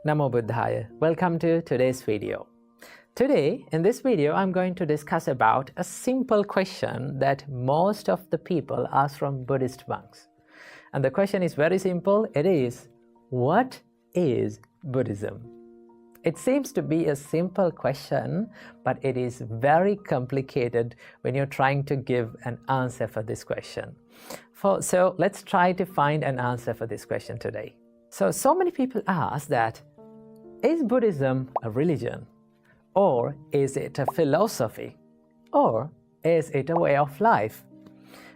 Namo Buddhaya. Welcome to today's video. Today, in this video, I'm going to discuss about a simple question that most of the people ask from Buddhist monks. And the question is very simple. It is, what is Buddhism? It seems to be a simple question, but it is very complicated when you're trying to give an answer for this question. So let's try to find an answer for this question today. So many people ask that, is Buddhism a religion? Or is it a philosophy? Or is it a way of life?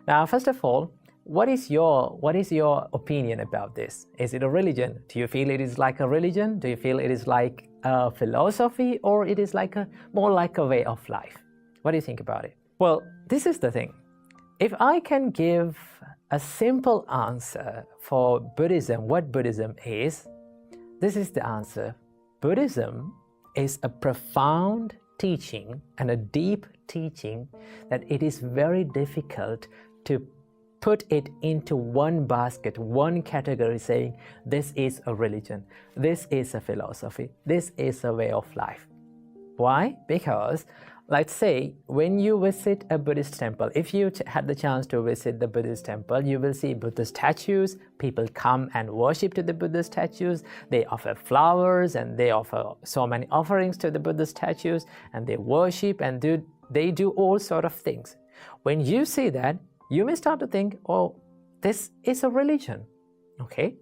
Now, first of all, what is your opinion about this? Is it a religion? Do you feel it is like a religion? Do you feel it is like a philosophy? Or it is like more like a way of life? What do you think about it? Well, this is the thing. If I can give a simple answer for Buddhism, what Buddhism is, this is the answer. Buddhism is a profound teaching and a deep teaching that it is very difficult to put it into one basket, one category, saying this is a religion, this is a philosophy, this is a way of life. Why? Because let's say when you visit a Buddhist temple, if you had the chance to visit the Buddhist temple, you will see Buddha statues. People come and worship to the Buddha statues. They offer flowers and they offer so many offerings to the Buddha statues, and they worship and they do all sort of things. When you see that, you may start to think, oh, this is a religion, okay?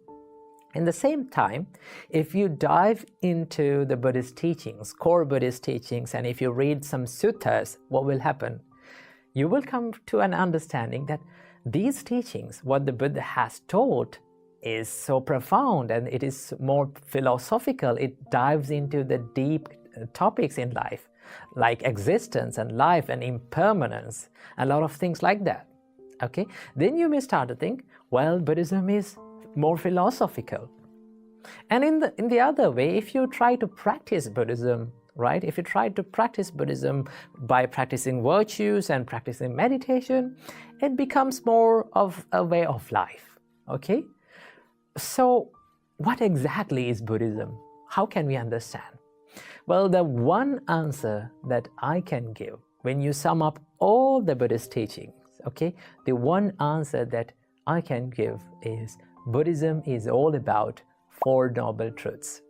In the same time, if you dive into the Buddhist teachings, core Buddhist teachings, and if you read some suttas, what will happen? You will come to an understanding that these teachings, what the Buddha has taught, is so profound and it is more philosophical. It dives into the deep topics in life, like existence and life and impermanence, a lot of things like that. Okay? Then you may start to think, well, Buddhism is more philosophical. And in the other way, if you try to practice Buddhism, right? If you try to practice Buddhism by practicing virtues and practicing meditation, it becomes more of a way of life. Okay? So what exactly is Buddhism? How can we understand? Well, the one answer that I can give when you sum up all the Buddhist teachings, okay, the one answer that I can give is Buddhism is all about Four Noble Truths.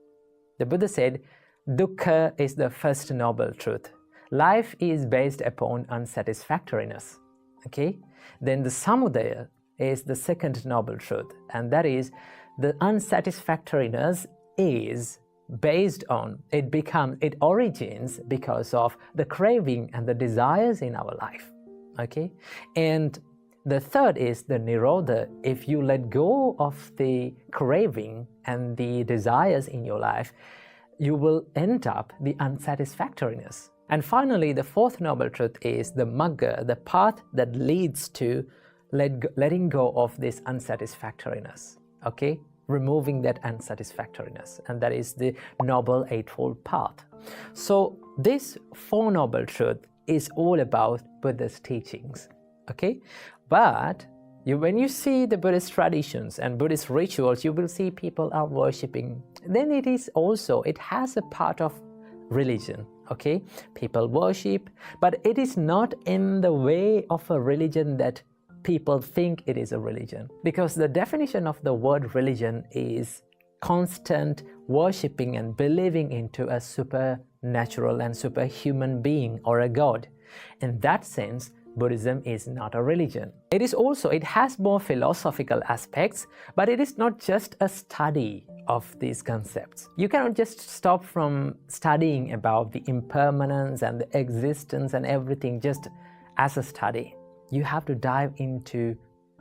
The Buddha said, dukkha is the first noble truth. Life is based upon unsatisfactoriness. Okay? Then the samudaya is the second noble truth, and that is the unsatisfactoriness is based on, it origins because of the craving and the desires in our life. Okay? And the third is the nirodha. If you let go of the craving and the desires in your life, you will end up the unsatisfactoriness. And finally, the fourth noble truth is the magga, the path that leads to letting go of this unsatisfactoriness. Okay? Removing that unsatisfactoriness. And that is the Noble Eightfold Path. So this Four Noble Truth is all about Buddha's teachings. Okay? But when you see the Buddhist traditions and Buddhist rituals, you will see people are worshipping. Then it has a part of religion, okay? People worship, but it is not in the way of a religion that people think it is a religion. Because the definition of the word religion is constant worshipping and believing into a supernatural and superhuman being or a god. In that sense, Buddhism is not a religion. It has more philosophical aspects, but it is not just a study of these concepts. You cannot just stop from studying about the impermanence and the existence and everything just as a study. You have to dive into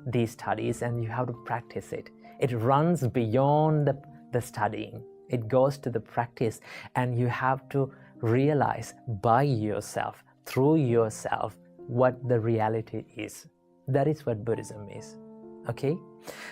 these studies and you have to practice it. It runs beyond the studying. It goes to the practice, and you have to realize by yourself, through yourself, what the reality is. That is what Buddhism is. Okay?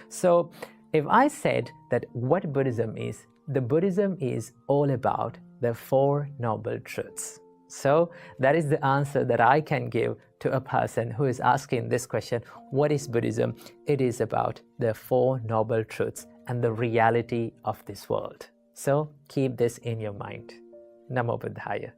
So if I said that what Buddhism is, the Buddhism is all about the Four Noble Truths. So that is the answer that I can give to a person who is asking this question, what is Buddhism? It is about the Four Noble Truths and the reality of this world. So keep this in your mind. Namo Buddhaya.